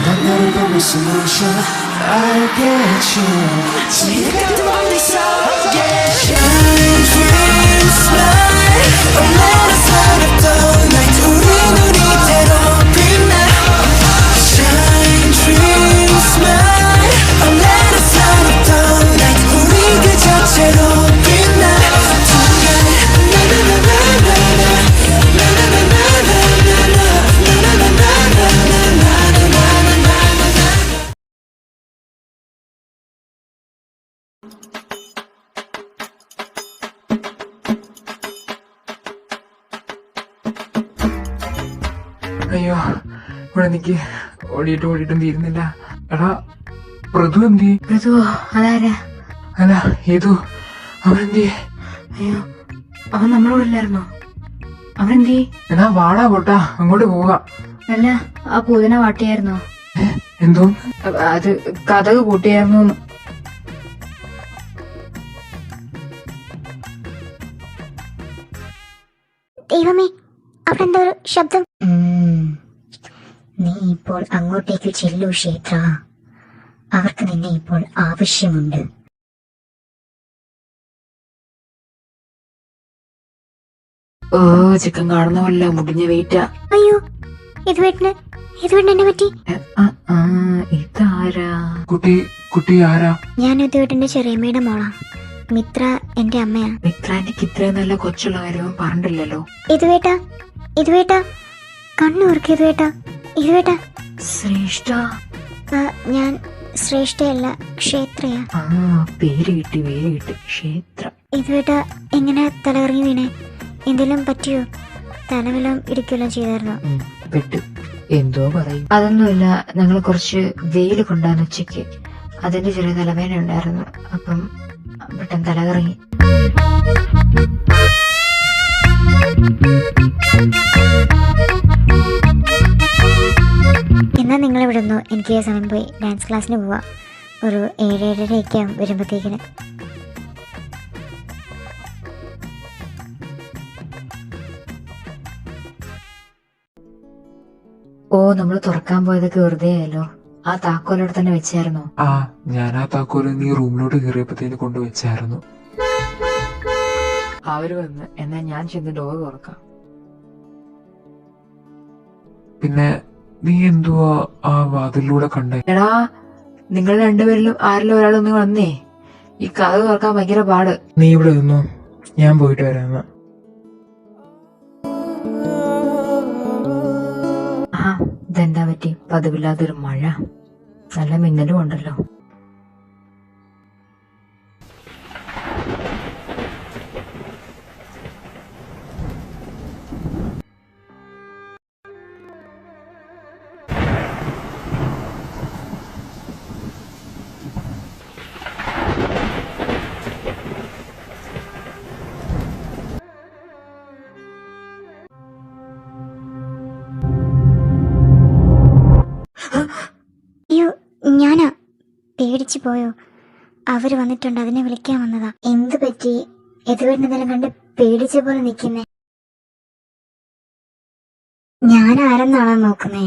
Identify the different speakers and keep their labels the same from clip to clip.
Speaker 1: 난 너를 보며 숨을 쉬어 알겠죠 지금 멀리서 Shine, dream, smile 얼마나 살았던 night 우리 눈이 이대로 빛나 Shine, dream, smile 얼마나 살았던 night 우리 그 자체로 빛나
Speaker 2: അയ്യോ ഇവിടെ എനിക്ക് ഓടിയിട്ടും തീരുന്നില്ല. എടാ മൃദു എന്തി?
Speaker 3: മൃദുവോ? അതാരാ?
Speaker 2: അല്ല ഏതു അവനെന്തി?
Speaker 3: അയ്യോ അവൻ നമ്മളോട് ഇല്ലായിരുന്നോ? അവനെന്തി?
Speaker 2: എന്നാ വാടാ പൊട്ടാ അങ്ങോട്ട് പോകാം.
Speaker 3: അല്ല ആ പൂതന വാട്ടിയായിരുന്നോ?
Speaker 2: എന്തോ?
Speaker 3: അത് കഥക് പൂട്ടിയായിരുന്നു.
Speaker 4: ദൈവമേ അവിടെ എന്തോ ഒരു ശബ്ദം.
Speaker 5: നീ ഇപ്പോൾ അങ്ങോട്ടേക്ക് ചെല്ലൂ ക്ഷേത്ര. അവർക്ക് നിന്നെ ഇപ്പോൾ ആവശ്യമുണ്ട്.
Speaker 3: ഓ ചിക്കൻ കാണുന്നവല്ല മുടിഞ്ഞ വെയിറ്റാ.
Speaker 4: അയ്യോ ഇതുവേട്ടന് എന്നെ പറ്റി.
Speaker 3: ഇതാരാ?
Speaker 2: കുട്ടി ആരാ?
Speaker 4: ഞാൻ ഇതുവേട്ടന്റെ ചെറിയമ്മയുടെ മോളാ. മിത്ര എന്റെ അമ്മയാ.
Speaker 3: മിത്രാന്റിക്ക് ഇത്രയും നല്ല കൊച്ചുള്ള കാര്യവും പറഞ്ഞിട്ടില്ലല്ലോ.
Speaker 4: ഇതുവേട്ടാ കണ്ണൂർക്ക് ഇതുവേട്ടാ.
Speaker 3: ശ്രേഷ്ഠ?
Speaker 4: ഞാൻ ശ്രേഷ്ഠയല്ല ക്ഷേത്രയാ.
Speaker 3: പേര് കിട്ടി ക്ഷേത്ര.
Speaker 4: ഇതുവേട്ടാ എങ്ങനെ തലകറങ്ങി വീണേ? എന്തെങ്കിലും പറ്റിയോ? തലവെല്ലാം ഇടിക്കുകയെല്ലാം ചെയ്തായിരുന്നോ?
Speaker 3: പെട്ടു. എന്തോ പറയും. അതൊന്നുമില്ല, ഞങ്ങൾ കുറച്ച് വെയിൽ കൊണ്ടാണ് ഉച്ചയ്ക്ക്. അതിന്റെ ചെറിയ തലവേദന ഉണ്ടായിരുന്നു. അപ്പം പെട്ടെന്ന് തലകറങ്ങി.
Speaker 4: എന്നാ നിങ്ങൾ ഇവിടെ നിന്നോ, എനിക്ക് സമയം പോയി ഡാൻസ് ക്ലാസ്സിന് പോവാ. ഒരു 7-7:30 ആവും വരുമ്പോഴത്തേക്കിന്.
Speaker 3: ഓ നമ്മൾ തുറക്കാൻ പോയതൊക്കെ വെറുതെ ആയല്ലോ. ആ താക്കോലോടെ തന്നെ വെച്ചായിരുന്നോ?
Speaker 2: ആ ഞാൻ ആ താക്കോല് നീ റൂമിലോട്ട് കയറിയപ്പോഴത്തേന് കൊണ്ടുവച്ചായിരുന്നു.
Speaker 3: അവര് വന്ന് എന്നാ ഞാൻ ചെന്ന് ഡോർ തുറക്കാം.
Speaker 2: പിന്നെ നീ എന്തുവാ ആ വാതിലൂടെ കണ്ടേ?
Speaker 3: എടാ നിങ്ങൾ രണ്ടുപേരിലും ആരിലും ഒരാളൊന്ന് വന്നേ. ഈ കഥ തുറക്കാൻ ഭയങ്കര പാട്.
Speaker 2: നീ ഇവിടെ നിന്നോ, ഞാൻ പോയിട്ട് വരാം.
Speaker 3: ഇതെന്താ പറ്റി? പതിവില്ലാത്തൊരു മഴ, നല്ല മിന്നലും ഉണ്ടല്ലോ.
Speaker 4: അയ്യോ ഞാനാ, പേടിച്ചു പോയോ? അവര് വന്നിട്ടുണ്ട്, അതിനെ വിളിക്കാൻ വന്നതാ. എന്ത് പറ്റി? എതുവേണ്ടെന്നെല്ലാം കണ്ട് പേടിച്ച പോലെ നിക്കുന്നേ. ഞാൻ ആരെന്നാണോ നോക്കുന്നേ?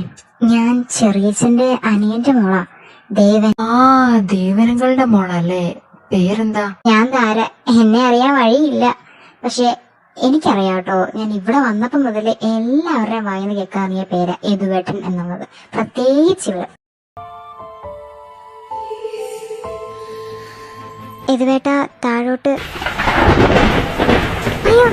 Speaker 4: ഞാൻ ചെറിയച്ഛന്റെ അനിയന്റെ മോളാ, ദേവൻ.
Speaker 3: ദേവനങ്ങളുടെ മോളല്ലേ? പേരെന്താ?
Speaker 4: ഞാൻ താര. എന്നെ അറിയാൻ വഴിയില്ല, പക്ഷെ എനിക്കറിയാം കേട്ടോ. ഞാൻ ഇവിടെ വന്നപ്പോ മുതല് എല്ലാവരുടെയും വായിന്ന് കേൾക്കാറിയ പേരാ യദുവേട്ടൻ എന്നുള്ളത്. പ്രത്യേകിച്ച് ഇവിടെ യദുവേട്ട താഴോട്ട്. അയ്യോ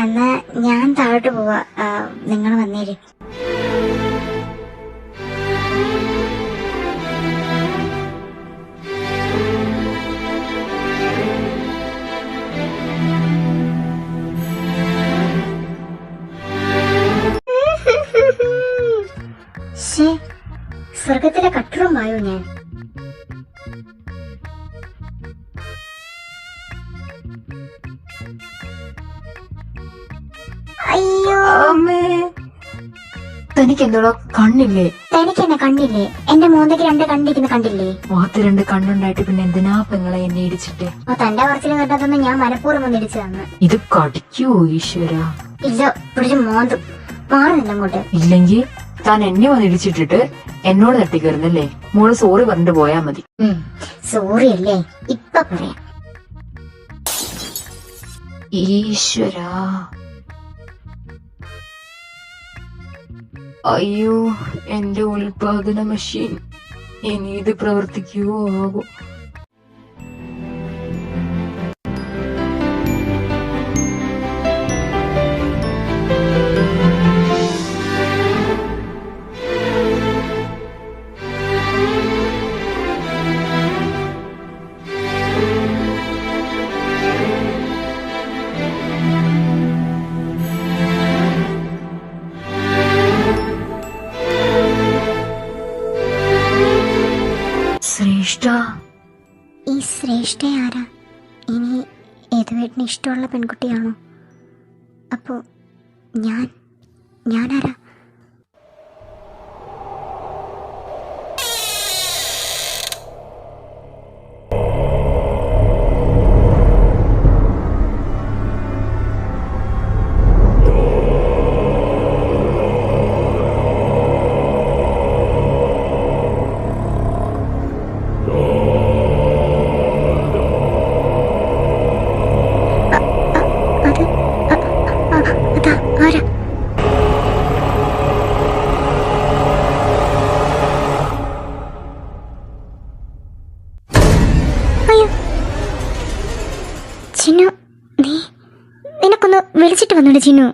Speaker 4: എന്നാ ഞാൻ താഴോട്ട് പോവാ, നിങ്ങൾ വന്നേര്. സ്വർഗത്തിലെ കട്ടുറുമായോ ഞാൻ? അയ്യോ
Speaker 3: തനിക്ക് എന്തോടോ കണ്ണില്ലേ?
Speaker 4: തനിക്കെന്നെ കണ്ടില്ലേ? എന്റെ മോന്തയ്ക്ക് 2 കണ്ടിരിക്കുന്ന കണ്ടില്ലേ?
Speaker 3: മുഖത്ത് 2 കണ്ണുണ്ടായിട്ട് പിന്നെ എന്തിനാ പെങ്ങളെ എന്നെ ഇടിച്ചിട്ട്?
Speaker 4: അപ്പൊ തന്റെ പറച്ചിൽ കേട്ടതൊന്നും ഞാൻ മനഃപൂർവ്വം ഒന്ന് ഇടിച്ചതാണ്.
Speaker 3: ഇത് കടിക്കുവോ ഈശ്വര?
Speaker 4: ഇല്ല, പിടിച്ച് മോന്തും. മാറുന്നില്ല അങ്ങോട്ട്.
Speaker 3: ഇല്ലെങ്കിൽ താൻ എന്നെ വന്ന് ഇടിച്ചിട്ടിട്ട് എന്നോട് തട്ടിക്കയറുന്നല്ലേ? മോള് സോറി പറഞ്ഞിട്ട് പോയാ മതി.
Speaker 4: സോറി അല്ലേ? ഇപ്പൊ പറയാം.
Speaker 3: ഈശ്വരാ, അയ്യോ എന്റെ ഉൽപാദന മെഷീൻ ഇനി ഇത് പ്രവർത്തിക്കുവോ ആവോ? ശ്രേഷ്ഠ,
Speaker 4: ഈ ശ്രേഷ്ഠ ആരാ? ഇനി യദുവേട്ടന് ഇഷ്ടമുള്ള പെൺകുട്ടിയാണോ? അപ്പോ ഞാനാരാ? ചിന്നു, നിനക്കൊന്ന് വിളിച്ചിട്ട് വന്നോണ്ട് ചിന്നു.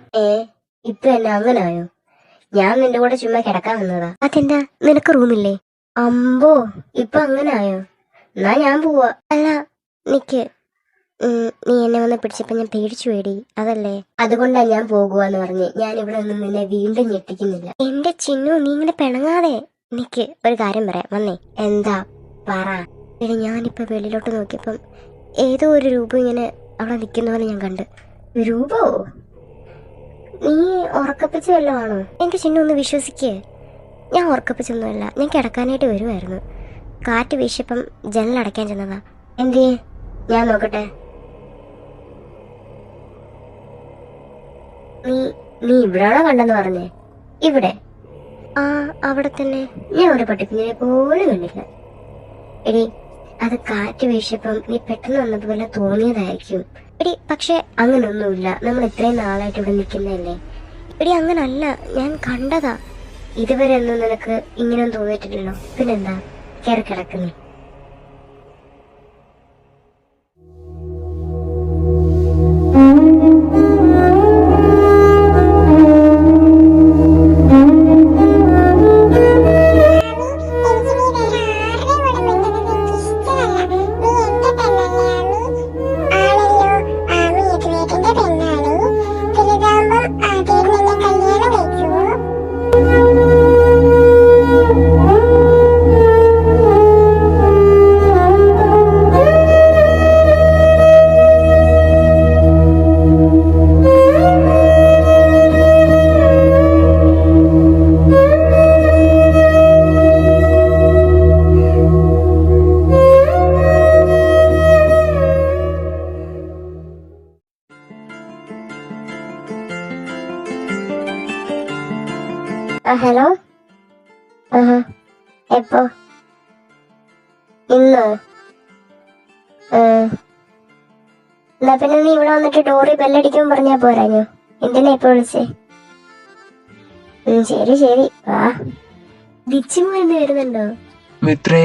Speaker 4: ഇപ്പൊ എന്നെ അങ്ങനായോ? ഞാൻ നിന്റെ കൂടെ ചുമ്മാ കിടക്കാൻ വന്നതാ. അതെന്താ, നിനക്ക് റൂമില്ലേ? അമ്പോ, ഇപ്പൊ അങ്ങനായോ? എന്നാ ഞാൻ പോവാ. അല്ല നിക്ക്, നീ എന്നെ വന്ന് പിടിച്ചപ്പോ ഞാൻ പേടിച്ചു വേടി, അതല്ലേ? അതുകൊണ്ടാ ഞാൻ പോകുവാന്ന് പറഞ്ഞ് ഞാൻ ഇവിടെ ഒന്നും നിന്നെ വീണ്ടും ഞെട്ടിക്കുന്നില്ല. എന്റെ ചിന്നു, നീ ഇങ്ങനെ പിണങ്ങാതെ നിക്ക്. ഒരു കാര്യം പറയാം, വന്നേ. എന്താ പറ. എടി, ഞാനിപ്പോ വെളിയിലോട്ട് നോക്കിയപ്പം ഏതോ ഒരു രൂപം ഇങ്ങനെ അവിടെ നിൽക്കുന്ന പോലെ ഞാൻ കണ്ട്. രൂപോ? നീ ഉറക്കപ്പിച്ച് വല്ലതും ആണോ? എന്റെ ചിന്നു, ഒന്ന് വിശ്വസിക്കേ. ഞാൻ ഉറക്കപ്പിച്ചൊന്നുമല്ല, ഞാൻ കിടക്കാനായിട്ട് വരുമായിരുന്നു. കാറ്റ് വീശിയപ്പം ജനലടയ്ക്കാൻ ചെന്നതാ. എന്തേ? ഞാൻ നോക്കട്ടെ. നീ ഇവിടാണോ കണ്ടെന്ന് പറഞ്ഞേ? ഇവിടെ? ആ, അവിടെ തന്നെ. ഞാൻ ഒരു പട്ടിക്കുഞ്ഞിനെ പോലും കണ്ടില്ല. എടി, അത് കാറ്റ് വീശിയപ്പം നീ പെട്ടെന്ന് വന്നതുപോലെ തോന്നിയതായിരിക്കും. എടി, പക്ഷെ അങ്ങനൊന്നുമില്ല. നമ്മൾ ഇത്രയും നാളായിട്ട് ഇവിടെ നിൽക്കുന്നതല്ലേ. എടി, അങ്ങനല്ല, ഞാൻ കണ്ടതാ. ഇതുവരെ ഒന്നും നിനക്ക് ഇങ്ങനെയൊന്നും തോന്നിയിട്ടില്ലല്ലോ. പിന്നെന്താ കയറി കിടക്കുന്നേ? ഹലോ. എപ്പോ? ഇന്നോ? എന്നാ പിന്നെ നീ ഇവിടെ വന്നിട്ട് ഡോറി ബെല്ലടിക്കുമ്പോ പറഞ്ഞാ പോരാഞ്ഞോ? എന്തിനാ ഇപ്പൊ വിളിച്ചേ? ശരി ശരി, വാ. ദിച്ചിമോ എന്ന് വരുന്നുണ്ടോ?
Speaker 2: മിത്രേ,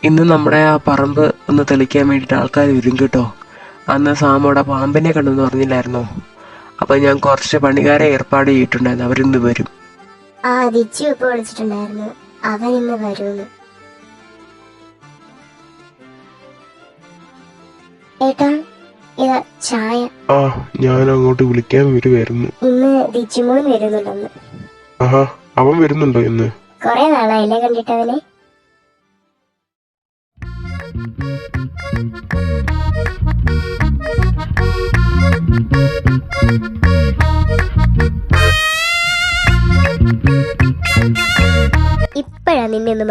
Speaker 2: ഇന്ന് നമ്മുടെ ആ പറമ്പ് ഒന്ന് തെളിക്കാൻ വേണ്ടിട്ട് ആൾക്കാർ വരും കേട്ടോ. അന്ന് സാമോടെ പാമ്പിനെ കണ്ടെന്ന് പറഞ്ഞില്ലായിരുന്നോ? അപ്പൊ ഞാൻ കുറച്ച് പണിക്കാരെ ഏർപ്പാട് ചെയ്തിട്ടുണ്ടായിരുന്നു. അവരിന്ന് വരും.
Speaker 4: ആ, ദിച്ചു ഇപ്പൊ വിളിച്ചിട്ടുണ്ടായിരുന്നു, അവൻ ഇന്ന് വരുമെന്ന്. ഏട്ടാ, ഇതാ ചായ.
Speaker 6: ആ, ഞാൻ അങ്ങോട്ട് വിളിക്കാൻ വരുമായിരുന്നു.
Speaker 4: ഇന്ന് ദിച്ചുമോൻ വരുന്നുണ്ടെന്ന്.
Speaker 6: ആഹാ, അവൻ വരുന്നുണ്ടോ ഇന്ന്?
Speaker 4: കൊറേ നാളായില്ലേ കണ്ടിട്ടവനെ.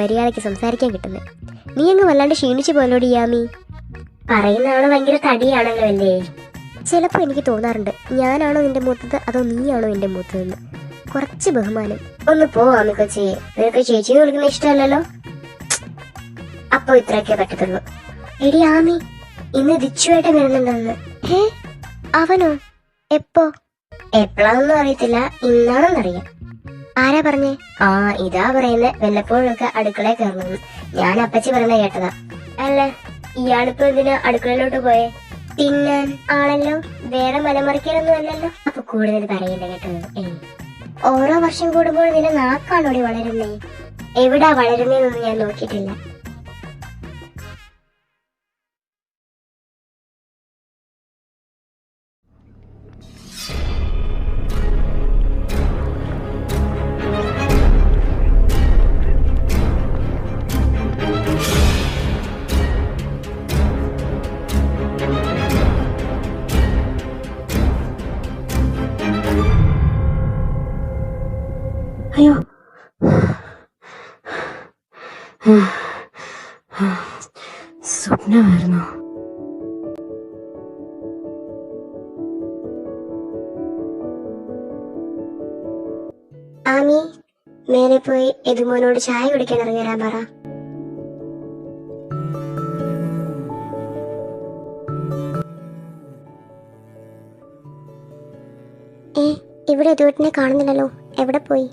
Speaker 4: മര്യാദയ്ക്ക് സംസാരിക്കാൻ കിട്ടുന്നത്. നീ അങ്ങ് വല്ലാണ്ട് ക്ഷീണിച്ചു പോലോടി യാമി. പറയുന്ന ആള് ഭയങ്കര തടിയാണല്ലോ അല്ലേ? ചിലപ്പോൾ എനിക്ക് തോന്നാറുണ്ട് ഞാനാണോ നിന്റെ മൂത്തത് അതോ നീയാണോ എന്റെ മൂത്തതെന്ന്. കുറച്ച് ബഹുമാനം. ഒന്ന് പോവാമി കൊച്ചി, നിനക്ക് ചേച്ചിന്ന് വിളിക്കുന്ന ഇഷ്ടമല്ലല്ലോ. അപ്പൊ ഇത്രയൊക്കെ പറ്റത്തുള്ളൂ. എടി ആമി, ഇന്ന് ദിച്ചുവായിട്ട് വരുന്നുണ്ടെന്ന്. അവനോ? എപ്പോ? എപ്പോഴാണെന്നും അറിയത്തില്ല, ഇന്നാണെന്നറിയാം. ആരാ പറഞ്ഞേ? ആ ഇതാ പറയുന്നത്, വല്ലപ്പോഴൊക്കെ അടുക്കളയിൽ കയറണമെന്ന്. ഞാൻ അപ്പച്ചി പറയുന്ന കേട്ടതാ. അല്ല ഇയാളിപ്പോ എന്തിനാ അടുക്കളയിലോട്ട് പോയേ? തിന്നാൻ ആണല്ലോ, വേറെ മലമറിക്കാനൊന്നും അല്ലല്ലോ. അപ്പൊ കൂടുതൽ പറയില്ല കേട്ടത്. ഓരോ വർഷം കൂടുമ്പോൾ നിന്റെ നാക്കാണോടി വളരുന്നേ? എവിടാ വളരുന്നേന്നൊന്നും ഞാൻ നോക്കിയിട്ടില്ല.
Speaker 3: അയ്യോ, സ്വപ്നമായിരുന്നു.
Speaker 4: ആമി, നേരെ പോയി എതുമോനോട് ചായ കുടിക്കാൻ ഇറങ്ങി വരാൻ പറ. ഇവിടെ എതുവേട്ടനെ കാണുന്നില്ലല്ലോ, എവിടെ പോയി?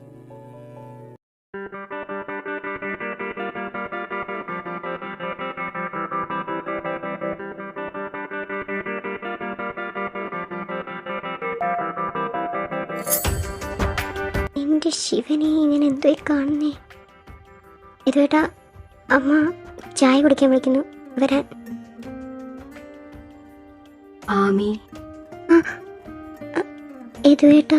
Speaker 4: എന്റെ ശിവനെ, ഞാൻ എന്തോ കാണുന്നേ. ഇതുവേട്ടാ, അമ്മ ചായ കുടിക്കാൻ വിളിക്കുന്നു, വരാൻ.
Speaker 3: ആമി,
Speaker 4: ഇതുവേട്ടാ.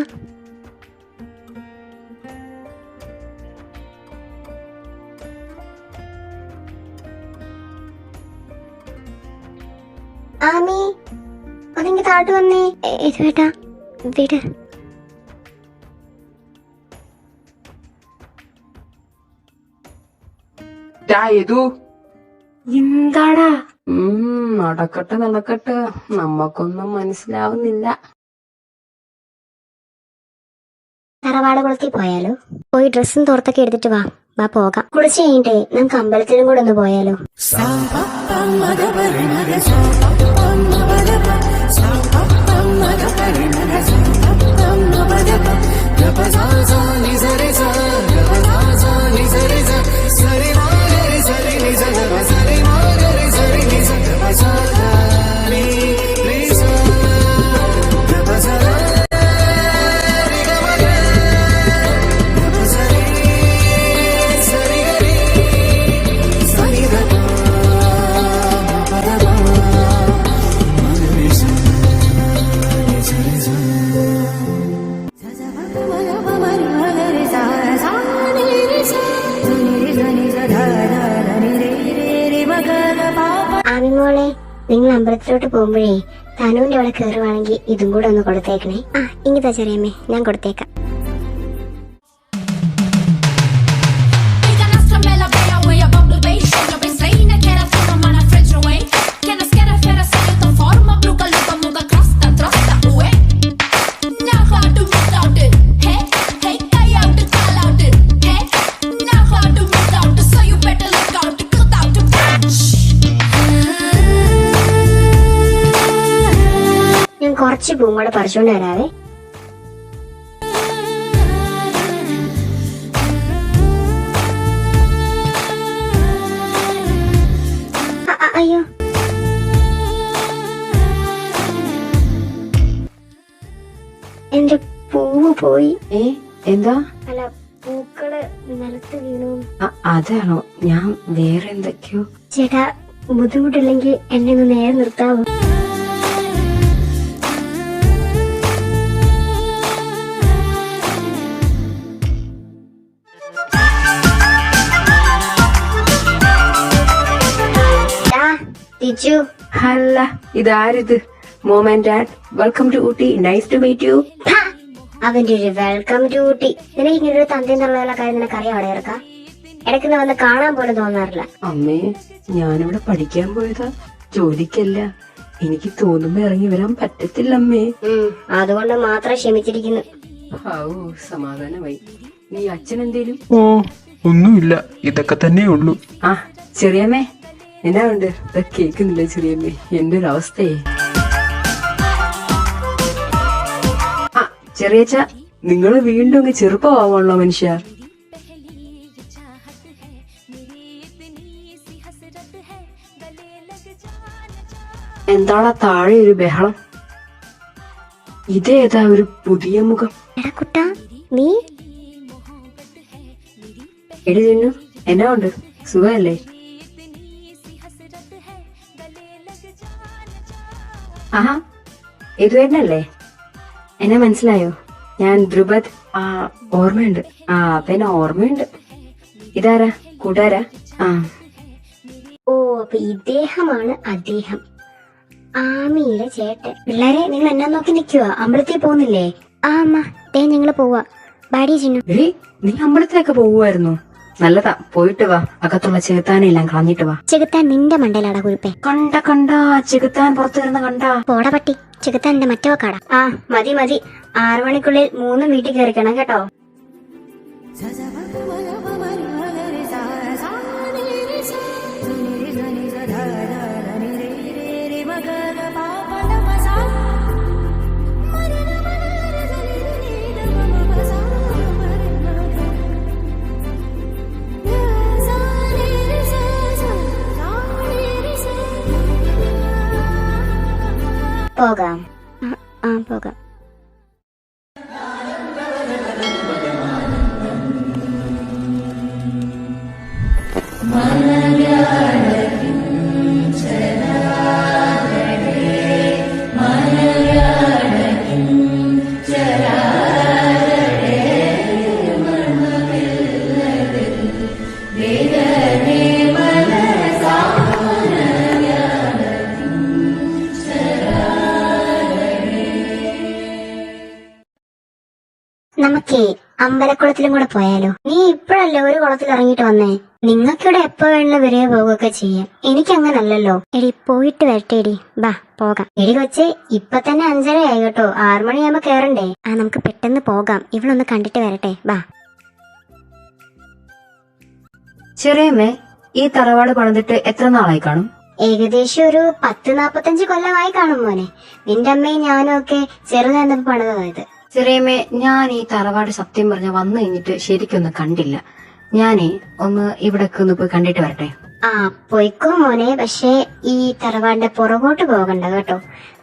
Speaker 4: ആമി, ഒന്നിങ്ങ് താട്ട് വന്നേ. ഇതുവേട്ടാ, വീട്.
Speaker 3: എന്താടാ?
Speaker 7: നടക്കട്ടെ നടക്കട്ടെ, നമ്മക്കൊന്നും മനസ്സിലാവുന്നില്ല.
Speaker 4: തറവാട് കുളത്തിൽ പോയാലോ? പോയി ഡ്രസ്സും തോർത്തൊക്കെ എടുത്തിട്ട് വാ പോകാം. കുളിച്ച് കഴിഞ്ഞിട്ടേ നമുക്ക് അമ്പലത്തിലും കൂടെ ഒന്ന് പോയാലോ? ആമിമോളെ, നിങ്ങൾ അമ്പലത്തിലോട്ട് പോകുമ്പോഴേ തനുവിന്റെ അവിടെ കയറുവാണെങ്കിൽ ഇതും കൂടെ ഒന്ന് കൊടുത്തേക്കണേ. ഇങ്ങനത്തെ ചെറിയമ്മേ, ഞാൻ കൊടുത്തേക്കാം. കുറച്ച് പൂവും കൂടെ പറിച്ചുകൊണ്ട് വരാവേ. അയ്യോ, എന്റെ പൂവ് പോയി.
Speaker 3: എന്താ?
Speaker 4: അല്ല, പൂക്കള് നിലത്ത് വീണു.
Speaker 3: അതാണോ? ഞാൻ വേറെ എന്തൊക്കെയോ.
Speaker 4: ചേട്ടാ, ബുദ്ധിമുട്ടില്ലെങ്കിൽ എന്നെ ഒന്ന് നേരെ നിർത്താവോ?
Speaker 3: അല്ല, ഇതാരിത്? Mom and dad, welcome to Ooty, nice to meet you.
Speaker 4: അവന്റെ ഒരു വെൽക്കം ടു ഊട്ടി. നിനക്ക് ഇങ്ങനെ ഒരു തന്തി എന്നുള്ള കാര്യം നിനക്കറിയാം? അവിടെ ഇറക്കാം. ഇടയ്ക്കൊന്ന് വന്ന് കാണാൻ പോലും തോന്നാറില്ല.
Speaker 7: അമ്മേ, ഞാനിവിടെ പഠിക്കാൻ പോയതാ, ജോലിക്കല്ല. എനിക്ക് തോന്നുമ്പോ ഇറങ്ങി വരാൻ പറ്റത്തില്ല അമ്മേ.
Speaker 4: അതുകൊണ്ട് മാത്രം ക്ഷമിച്ചിരിക്കുന്നു.
Speaker 7: സമാധാനമായി. നീ അച്ഛൻ എന്തേലും?
Speaker 2: ഓ ഒന്നുമില്ല, ഇതൊക്കെ തന്നെ ഉള്ളൂ.
Speaker 7: ആ ചെറിയമ്മേ, എന്നാ ഉണ്ട്? കേക്കുന്നില്ല ചെറിയമ്മേ, എന്റെ ഒരു അവസ്ഥയെ. ആ ചെറിയച്ച, നിങ്ങള് വീണ്ടും അങ്ങ് ചെറുപ്പമാവാണല്ലോ മനുഷ്യ. എന്താണ് താഴെ ഒരു ബഹളം? ഇതേതാ ഒരു പുതിയ മുഖം?
Speaker 4: എടാ കുട്ടാ, നീ
Speaker 7: എടി ചിന്നു, എന്നാ ഉണ്ട്? സുഖല്ലേ? ആഹാ, ഇതുവേണ്ടല്ലേ? എന്നെ മനസ്സിലായോ? ഞാൻ ധ്രുപദ്. ആ ഓർമ്മയുണ്ട്. ആ പിന്നെ ഓർമ്മയുണ്ട്. ഇതാരാ? കൂട്ടുകാരാ? ആ.
Speaker 4: ഓ, അപ്പൊ ഇദ്ദേഹമാണ് അദ്ദേഹം, ആമിയുടെ ചേട്ടൻ. പിള്ളേരെ, നിങ്ങൾ എന്നാ നോക്കി നിൽക്കുവാ? അമ്പലത്തിൽ പോകുന്നില്ലേ? ആ അമ്മ, ദേ ഞങ്ങള് പോവാ. ബാഡി ചിന്നു.
Speaker 7: എടി, നീ അമ്പലത്തിലൊക്കെ പോവുമായിരുന്നു? നല്ലതാ, പോയിട്ട് വാ. അകത്തുള്ള ചെകുത്താനെല്ലാം കളഞ്ഞിട്ട് വാ.
Speaker 4: ചെകുത്താൻ നിന്റെ മണ്ടയിലാടാ കുരുപ്പേ.
Speaker 7: കണ്ട ചെകുത്താൻ പുറത്തു വരുന്ന കണ്ട.
Speaker 4: പോടാ പട്ടി, ചെകുത്താൻ എന്റെ മറ്റേ വക്കാടാ. ആ മതി 6 മണിക്കുള്ളിൽ 3 വീട്ടിൽ കയറിക്കണം കേട്ടോ. പോകാം. ആ പോകാം. നമുക്കേ അമ്പലക്കുളത്തിലും കൂടെ പോയാലോ? നീ ഇപ്പഴല്ലേ ഒരു കുളത്തിൽ ഇറങ്ങിട്ട് വന്നേ? നിങ്ങൾക്കിവിടെ എപ്പോ വേണമെങ്കിലും വരിക പോവുകയൊക്കെ ചെയ്യാം. എനിക്ക് അങ്ങനല്ലല്ലോ. എടി പോയിട്ട് വരട്ടെ എടി, ബാ പോകാം. എടി കൊച്ചേ, ഇപ്പൊ തന്നെ 5:30 ആയി കേട്ടോ. 6 മണിയാകുമ്പോ കേറണ്ടേ? ആ നമുക്ക് പെട്ടെന്ന് പോകാം. ഇവളൊന്ന് കണ്ടിട്ട് വരട്ടെ, ബാ.
Speaker 7: ചെറിയമ്മേ, ഈ തറവാട് പണിതിട്ട് എത്ര നാളായി കാണും?
Speaker 4: ഏകദേശം ഒരു 10-45 കൊല്ലമായി കാണും മോനെ. നിന്റെ അമ്മയും ഞാനും ഒക്കെ ചെറുതായിരുന്നപ്പോ പണിതായത്.
Speaker 7: ചെറിയമ്മേ, ഞാൻ ഈ തറവാട് സത്യം പറഞ്ഞ വന്നു കഴിഞ്ഞിട്ട് ശരിക്കൊന്നും കണ്ടില്ല. ഞാനേ ഒന്ന് ഇവിടൊക്കെ ഒന്ന് പോയി കണ്ടിട്ട് വരട്ടെ.
Speaker 4: ആ പോയിക്കോ മോനെ. പക്ഷേ ഈ തറവാടിന്റെ പുറകോട്ട് പോകണ്ട കേട്ടോ.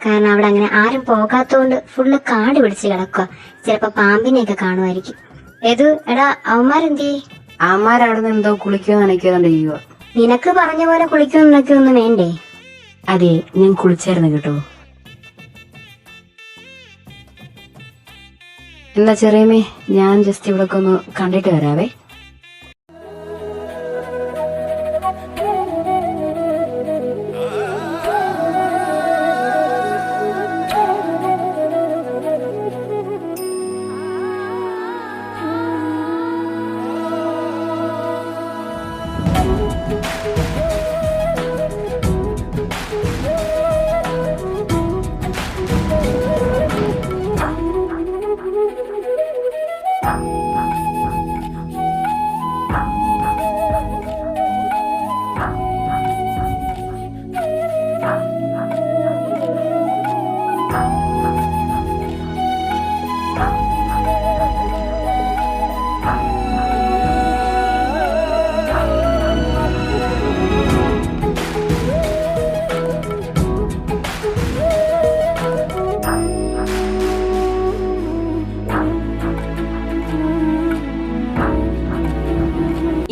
Speaker 4: കാരണം അവിടെ അങ്ങനെ ആരും പോകാത്തോണ്ട് ഫുള്ള് കാട് പിടിച്ച് കിടക്കുക. ചിലപ്പോ പാമ്പിനെയൊക്കെ കാണുമായിരിക്കും. ഏതു എടാ, അവന്മാരെന്തേ?
Speaker 7: അമ്മാരവിടെ എന്തോ കുളിക്കോ നനയ്ക്കോണ്ട് ചെയ്യുക.
Speaker 4: നിനക്ക് പറഞ്ഞ പോലെ കുളിക്കോ നനയ്ക്കോ ഒന്നും വേണ്ടേ?
Speaker 7: അതെ, ഞാൻ കുളിച്ചായിരുന്നു കേട്ടോ. എന്നാ ചെറിയമ്മേ, ഞാൻ ജസ്റ്റ് ഇവിടൊക്കെ ഒന്ന് കണ്ടിട്ട് വരാവേ.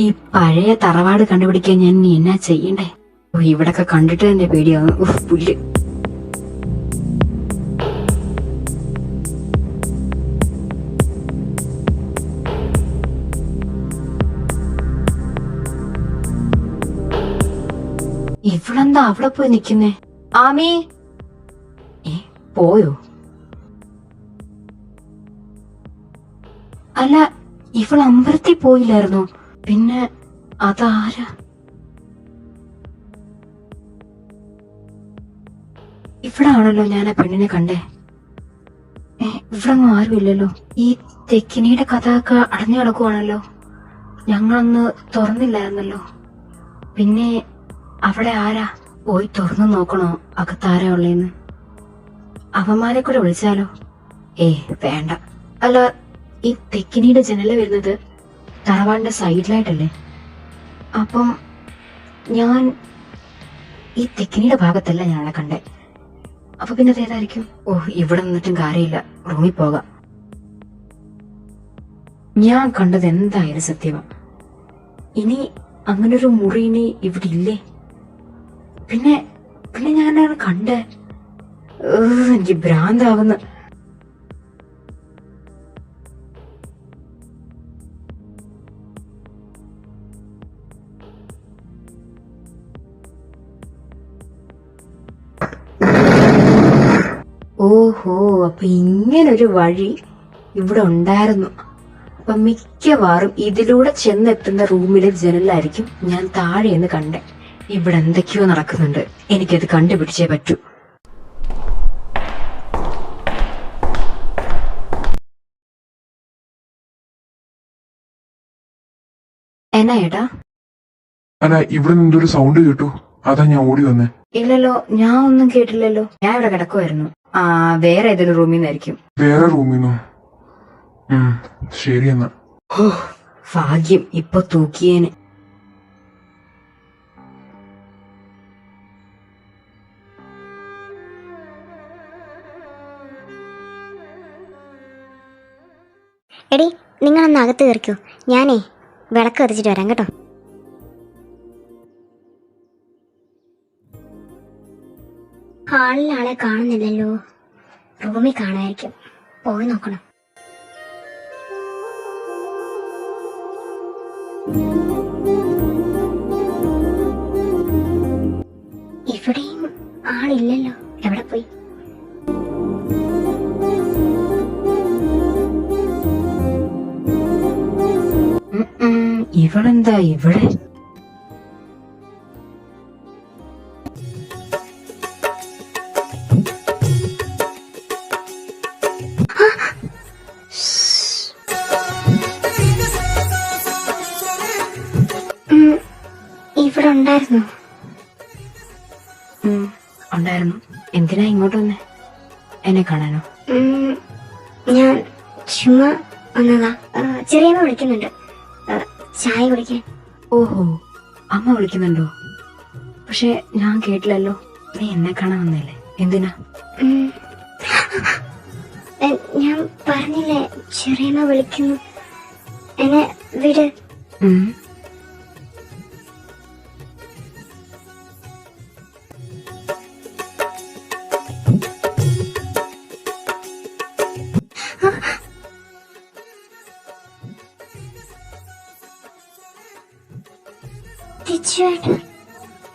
Speaker 7: ഈ പഴയ തറവാട് കണ്ടുപിടിക്കാൻ ഞാൻ ഇനി എന്നാ ചെയ്യണ്ടേ? ഇവിടൊക്കെ കണ്ടിട്ട് തന്നെ പേടിയാവുന്നു. പുല്ല്. ഇവളെന്താ അവിടെ പോയി നിക്കുന്നേ? ആമി പോയോ? അല്ല, ഇവൾ അമ്പലത്തിൽ പോയില്ലായിരുന്നോ? പിന്നെ അതാരാ? ഇവിടെ ആണല്ലോ ഞാൻ ആ പെണ്ണിനെ കണ്ടേ. ഇവിടെ ആരും ഇല്ലല്ലോ. ഈ തെക്കിനിയുടെ കഥ ഒക്കെ അടഞ്ഞു കിടക്കുവാണല്ലോ. ഞങ്ങളൊന്ന് തുറന്നില്ലായിരുന്നല്ലോ. പിന്നെ അവിടെ ആരാ? പോയി തുറന്നു നോക്കണോ അകത്താരാ ഉള്ളേന്ന്? അവന്മാരെ കൂടെ വിളിച്ചാലോ? വേണ്ട. അല്ല, ഈ തെക്കിനിയുടെ ജനല് വരുന്നത് തറവാടിന്റെ സൈഡിലായിട്ടല്ലേ? അപ്പം ഞാൻ ഈ തെക്കിനിയുടെ ഭാഗത്തല്ല ഞാനെ കണ്ടേ. അപ്പൊ പിന്നെ അതേതായിരിക്കും? ഇവിടെ നിന്നിട്ടും കാര്യമില്ല, റൂമിൽ പോകാം. ഞാൻ കണ്ടത് എന്തായാലും സത്യമാ. ഇനി അങ്ങനൊരു മുറി ഇനി ഇവിടെ ഇല്ലേ? പിന്നെ പിന്നെ ഞാനാണ് കണ്ടേ. എനിക്ക് ഭ്രാന്താവുന്നു. ഓഹോ, അപ്പൊ ഇങ്ങനൊരു വഴി ഇവിടെ ഉണ്ടായിരുന്നു. അപ്പൊ മിക്കവാറും ഇതിലൂടെ ചെന്നെത്തുന്ന റൂമിലെ ജനലായിരിക്കും ഞാൻ താഴെന്ന് കണ്ടേ. ഇവിടെ എന്തൊക്കെയോ നടക്കുന്നുണ്ട്, എനിക്കത് കണ്ടുപിടിച്ചേ പറ്റൂ. എന്നാ ഏട്ടാ?
Speaker 6: അല്ല, ഇവിടെ നിന്നൊരു സൗണ്ട് കേട്ടു, അതാ ഞാൻ ഓടി വന്നേ.
Speaker 7: ഇല്ലല്ലോ, ഞാൻ ഒന്നും കേട്ടില്ലല്ലോ. ഞാൻ ഇവിടെ കിടക്കുമായിരുന്നു. വേറെ ഏതെങ്കിലും റൂമിൽ നിന്നായിരിക്കും.
Speaker 6: വേറെ റൂമിന്നോ? ശരി എന്നാ.
Speaker 7: ഭാഗ്യം, ഇപ്പൊ തൂക്കിയേന്.
Speaker 4: എടി, നിങ്ങളൊന്ന് അകത്ത് കയറിക്കോ. ഞാനേ വിളക്ക് കത്തിച്ചിട്ട് വരാം കേട്ടോ. ഹാളിൽ ആളെ കാണുന്നില്ലല്ലോ. റൂമിൽ കാണുമായിരിക്കും, പോയി നോക്കണം. ഇവിടെയും ആളില്ലല്ലോ, എവിടെ പോയി?
Speaker 7: ഇവളെന്താ ഇവിടെ?
Speaker 4: ഇവിടെ ഉണ്ടായിരുന്നു.
Speaker 7: ഉണ്ടായിരുന്നു. എന്തിനാ ഇങ്ങോട്ട് വന്നേ? എന്നെ കാണാനോ?
Speaker 4: ഞാൻ ചുമ്മാ വന്നതാ. ചെറിയമ്മ വിളിക്കുന്നുണ്ട് ചായ കുടിക്കാൻ.
Speaker 7: ഓഹോ, അമ്മ വിളിക്കുന്നുണ്ടോ? പക്ഷെ ഞാൻ കേട്ടില്ലല്ലോ. നീ എന്നെ കാണാൻ വന്നല്ലേ? എന്തിനാ?
Speaker 4: ഞാൻ പറഞ്ഞില്ലേ, ചെറിയമ്മ വിളിക്കുന്നു. എന്നെ വിട്.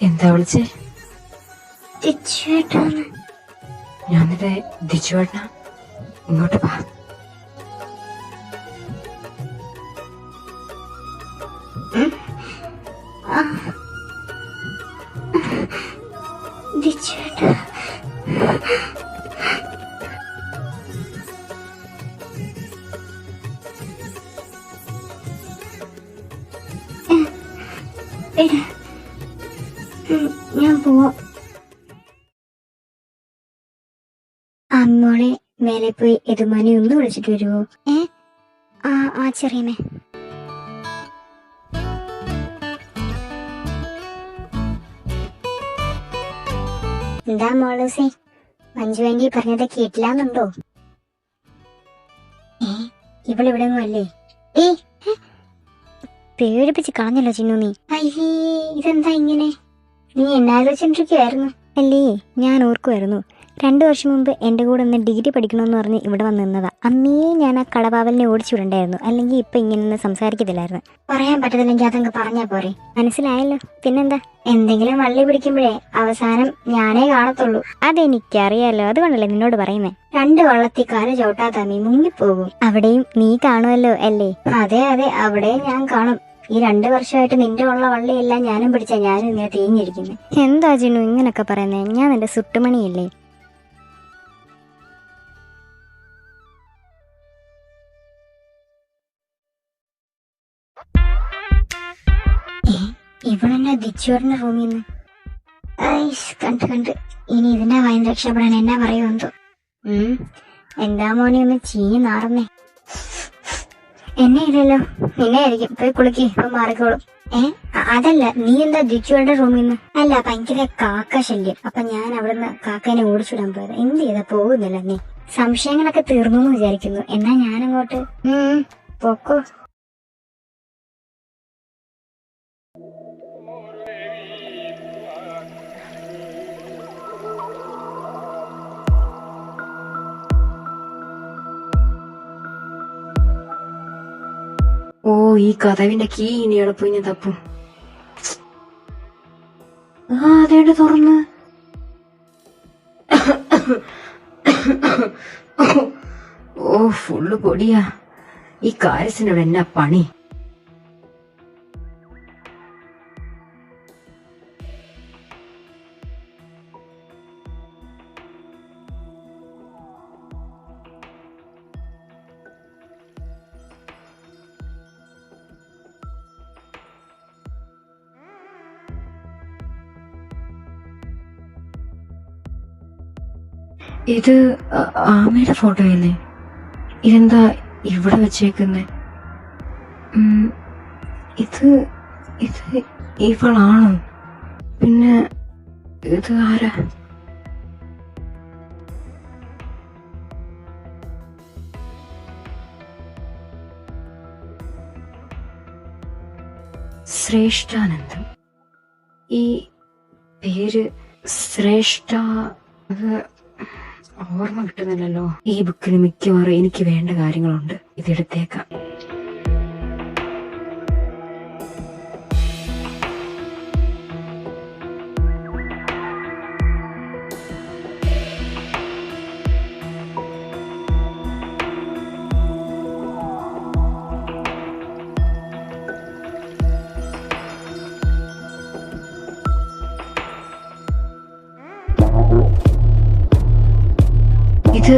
Speaker 7: എന്താ വിളിച്ചേ?
Speaker 4: ദിച്ചുവേട്ടാണ്.
Speaker 7: ഞാൻ നിന്റെ ദിച്ചുവേട്ടനാ. ഇങ്ങോട്ട് വാ.
Speaker 4: ദിച്ചുവേട്ടാ, ഞാൻ പോവാം. അമ്മോളെ മേലെ പോയി യജമാനി ഒന്ന് വിളിച്ചിട്ട് വരുമോ? ആ ചെറിയമ്മേ. എന്താ മോളൂസേ, മഞ്ജു ആന്റി പറഞ്ഞത് കേട്ടില്ലാന്നുണ്ടോ? ഇവളിവിടെ ഒന്നും അല്ലേ? പേടിപ്പിച്ച് കളഞ്ഞല്ലോ ചിന്നു നീ. അയ്യേ, ഇതെന്താ ഇങ്ങനെ? നീ എന്നാലോചിച്ചിരിക്കുവായിരുന്നു അല്ലേ? ഞാൻ ഓർക്കുമായിരുന്നു. 2 വർഷം മുമ്പ് എൻ്റെ കൂടെ ഒന്ന് ഡിഗ്രി പഠിക്കണമെന്ന് പറഞ്ഞ് ഇവിടെ വന്ന് നിന്നതാ. അന്നേ ഞാൻ ആ കടവാവലിനെ ഓടിച്ചു വിടണ്ടായിരുന്നു, അല്ലെങ്കിൽ ഇപ്പൊ ഇങ്ങനെ സംസാരിക്കത്തില്ലായിരുന്നു. പറയാൻ പറ്റത്തില്ലെങ്കിൽ അതങ്ങ് പറഞ്ഞാ പോരെ. മനസ്സിലായല്ലോ, പിന്നെന്താ? എന്തെങ്കിലും വള്ളി പിടിക്കുമ്പോഴേ അവസാനം ഞാനേ കാണത്തുള്ളൂ. അതെനിക്കറിയാലോ, അതുകൊണ്ടല്ലേ നിന്നോട് പറയുന്നേ. 2 വള്ളത്തിൽ കാല് ചവിട്ടാത്ത നീ മുങ്ങിപ്പോകും. അവിടെയും നീ കാണുമല്ലോ അല്ലേ? അതെ അതെ, അവിടെയും ഞാൻ കാണും. ഈ 2 വർഷമായിട്ട് നിന്റെ ഉള്ള വള്ളിയെല്ലാം ഞാനും പിടിച്ചാ ഞാനും ഇങ്ങനെ തേഞ്ഞിരിക്കുന്നത്. എന്താ ജിനു ഇങ്ങനൊക്കെ പറയുന്നേ? ഞാൻ നിന്റെ സുട്ടുമണിയല്ലേ? ഇവളെന്നെ ദിച്ചുവറിന്റെ റൂമിൽ നിന്ന് കണ്ട് ഇനി ഇതിന്റെ വായന രക്ഷപ്പെടാൻ എന്നാ പറയുമെന്തോ. എന്താ മോനെ ഒന്ന് ചീഞ്ഞ് നാറുന്നേ? എന്നെ ഇല്ലല്ലോ, നിന്നെ ആയിരിക്കും. പോയി കുളിക്ക്, ഇപ്പൊ മാറിക്കോളും. അതല്ല, നീ എന്താ ദിച്ചുവളുടെ റൂമിൽ നിന്ന്? അല്ല, ഭയങ്കര കാക്ക ശല്യം. അപ്പൊ ഞാൻ അവിടുന്ന് കാക്കേനെ ഓടിച്ചിടാൻ പോയത്. എന്ത് ചെയ്താ പോകുന്നില്ല നീ? സംശയങ്ങളൊക്കെ തീർന്നു എന്ന് വിചാരിക്കുന്നു. എന്നാ ഞാനങ്ങോട്ട് പൊക്കോ.
Speaker 7: ഓ, ഈ കഥവിന്റെ കീ ഇനി എളുപ്പം ഞാൻ തപ്പും. അതേടെ തുറന്ന്. ഓ, ഫുള്ള് പൊടിയാ. ഈ കാര്യത്തിനോട് എന്നാ പണി? ഇത് ആമയുടെ ഫോട്ടോയല്ലേ? ഇതെന്താ ഇവിടെ വെച്ചേക്കുന്നേ? ഇത് ഇത് ഇവളാണോ? പിന്നെ ഇത് ആരാ? ശ്രേഷ്ഠാനന്ദം. ഈ പേര് ശ്രേഷ്ഠ, അത് ഓർമ്മ കിട്ടുന്നില്ലല്ലോ. ഈ ബുക്കിൽ മിക്കവാറും എനിക്ക് വേണ്ട കാര്യങ്ങളുണ്ട്. ഇതെടുത്തേക്കാം. ഇത്